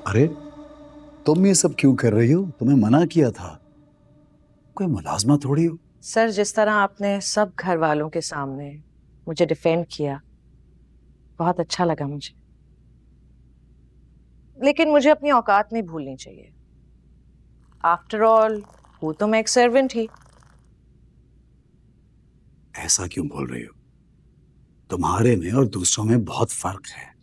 अरे तुम ये सब क्यों कर रही हो? तुम्हें मना किया था। कोई मुलाजमा थोड़ी हो। सर, जिस तरह आपने सब घर वालों के सामने मुझे डिफेंड किया, बहुत अच्छा लगा मुझे। लेकिन मुझे अपनी औकात नहीं भूलनी चाहिए। आफ्टर ऑल, वो तो मैं एक सर्वेंट ही। ऐसा क्यों बोल रही हो? तुम्हारे में और दूसरों में बहुत फर्क है।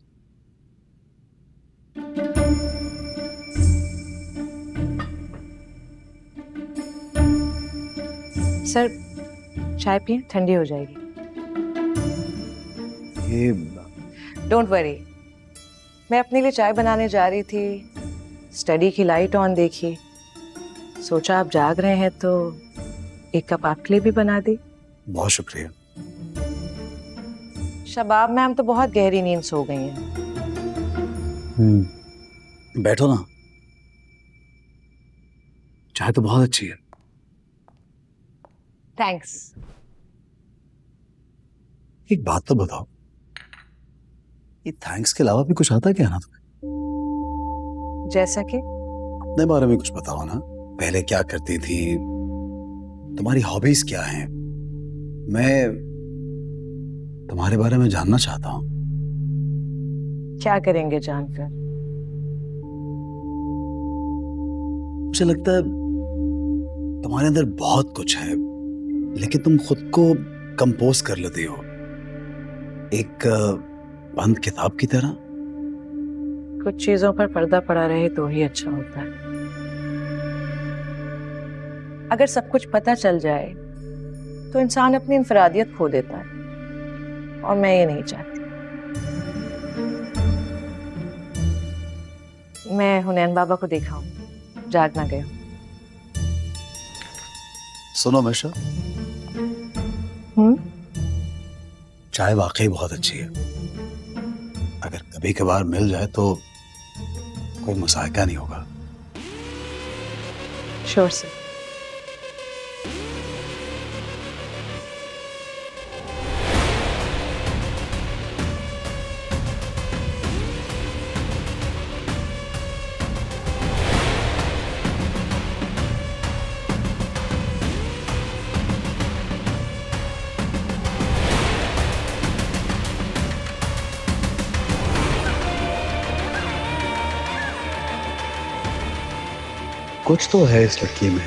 सर, चाय पिए, ठंडी हो जाएगी। ये डोंट वरी, मैं अपने लिए चाय बनाने जा रही थी, स्टडी की लाइट ऑन देखी, सोचा आप जाग रहे हैं तो एक कप आपके लिए भी बना दी। बहुत शुक्रिया। शबाब मैम तो बहुत गहरी नींद सो गई हैं। बैठो ना, चाय तो बहुत अच्छी है। थैंक्स। एक बात तो बताओ, ये थैंक्स के अलावा भी कुछ आता है क्या ना तुम्हें? जैसा कि अपने बारे में कुछ बताओ ना। पहले क्या करती थी, तुम्हारी हॉबीज क्या हैं? मैं तुम्हारे बारे में जानना चाहता हूँ। क्या करेंगे जानकर? मुझे लगता है तुम्हारे अंदर बहुत कुछ है, लेकिन तुम खुद को कंपोज कर लेती हो, एक बंद किताब की तरह। कुछ चीजों पर पर्दा पड़ा रहे तो ही अच्छा होता है। अगर सब कुछ पता चल जाए तो इंसान अपनी इंफरादियत खो देता है, और मैं ये नहीं चाहती। मैं हुनैन बाबा को देखा हूँ, जाग ना गए हूँ। सुनो मिश्रा, चाय वाकई बहुत अच्छी है। अगर कभी कभार मिल जाए तो कोई मुसायका नहीं होगा। Sure sir. कुछ तो है इस लड़की में।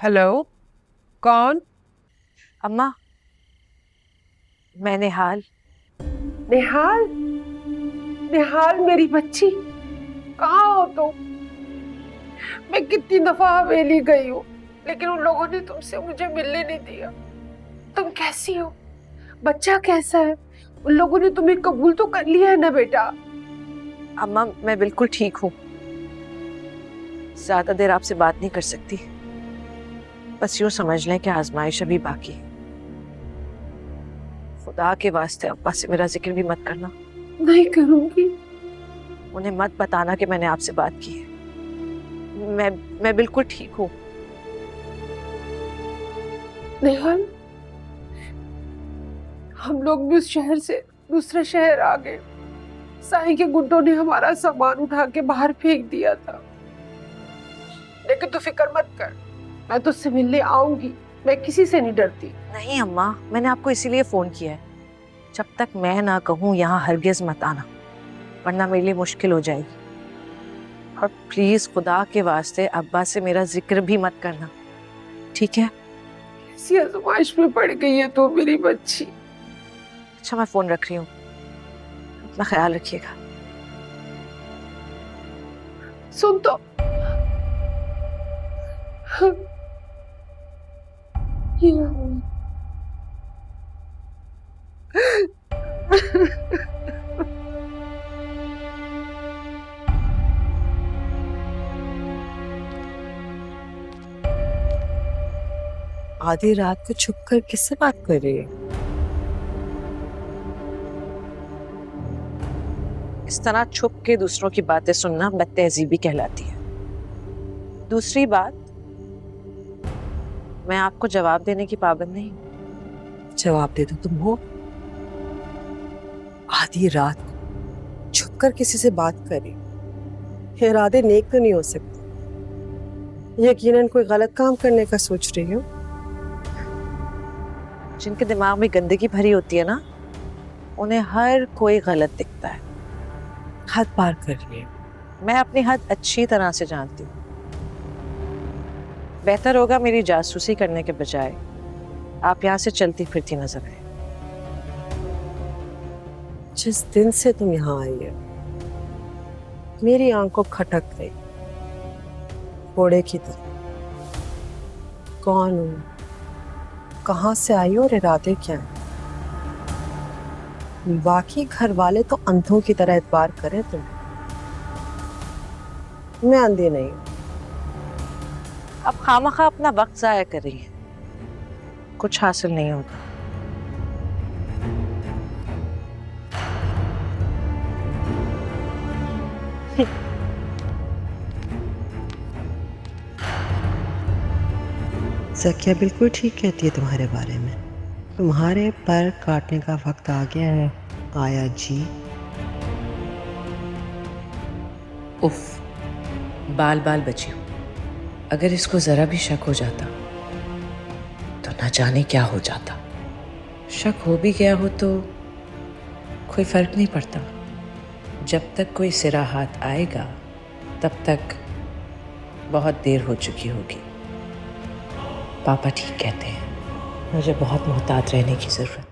हेलो, कौन? अम्मा, मैं निहाल। निहाल? निहाल मेरी बच्ची, कहाँ हो तुम? मैं कितनी दफा हवेली गई हूँ, लेकिन उन लोगों ने तुमसे मुझे मिलने नहीं दिया। तुम कैसी हो? बच्चा कैसा है? उन लोगों ने तुम्हें कबूल तो कर लिया है ना बेटा? अम्मा, मैं बिल्कुल ठीक हूँ। ज्यादा देर आपसे बात नहीं कर सकती। बस यूं समझ लें कि आजमाइश अभी बाकी है। खुदा के वास्ते अब्बा से मेरा जिक्र भी मत करना। नहीं करूंगी। उन्हें मत बताना कि मैंने आपसे बात की है। मैं बिल्कुल ठीक हूँ। निहाल, हम लोग भी उस शहर से दूसरे शहर आ गए। साईं के गुंडों ने हमारा सामान उठा के बाहर फेंक दिया था, लेकिन तू फिक्र मत कर, मैं तुझसे मिलने आऊंगी। मैं किसी से नहीं डरती। नहीं अम्मा, मैंने आपको इसीलिए फोन किया है। जब तक मैं ना कहूँ यहाँ हरगिज मत आना, वरना मेरे लिए मुश्किल हो जाएगी। और प्लीज खुदा के वास्ते अब्बा से मेरा जिक्र भी मत करना, ठीक है? ऐसी आजमाइश में पड़ गई है तो मेरी बच्ची। अच्छा, मैं फोन रख रही हूँ, अपना ख्याल रखिएगा। सुन तो, आधी रात को छुप कर किससे बात कर रही है? इस तरह छुप के दूसरों की बातें सुनना बदतहजीबी कहलाती है। दूसरी बात, मैं आपको जवाब देने की पाबंद नहीं। जवाब दे दो तुम हो। आधी रात को छुप कर किसी से बात कर रही। इरादे नेक तो नहीं हो सकते। यकीनन कोई गलत काम करने का सोच रही हो। जिनके दिमाग में गंदगी भरी होती है ना, उन्हें हर कोई गलत दिखता है। हद पार कर रही है। मैं अपनी हद अच्छी तरह से जानती हूँ। बेहतर होगा मेरी जासूसी करने के बजाय आप यहाँ से चलती फिरती नजर आए। जिस दिन से तुम यहाँ आई हो मेरी आंखों खटक गई घोड़े की तरह। कौन हो, कहाँ से आई हो और इरादे क्या हैं? बाकी घर वाले तो अंधों की तरह एतबार करें तुम्हें। मैं अंधी नहीं हूँ। अब खामखा अपना वक्त जाया कर रही है, कुछ हासिल नहीं होगा। ज़किया बिल्कुल ठीक कहती है तुम्हारे बारे में। तुम्हारे पर काटने का वक्त आ गया है आया जी। उफ, बाल बाल बची हूँ। अगर इसको जरा भी शक हो जाता तो न जाने क्या हो जाता। शक हो भी गया हो तो कोई फर्क नहीं पड़ता। जब तक कोई सिरा हाथ आएगा तब तक बहुत देर हो चुकी होगी। पापा ठीक कहते हैं, मुझे बहुत मोहतात रहने की ज़रूरत है।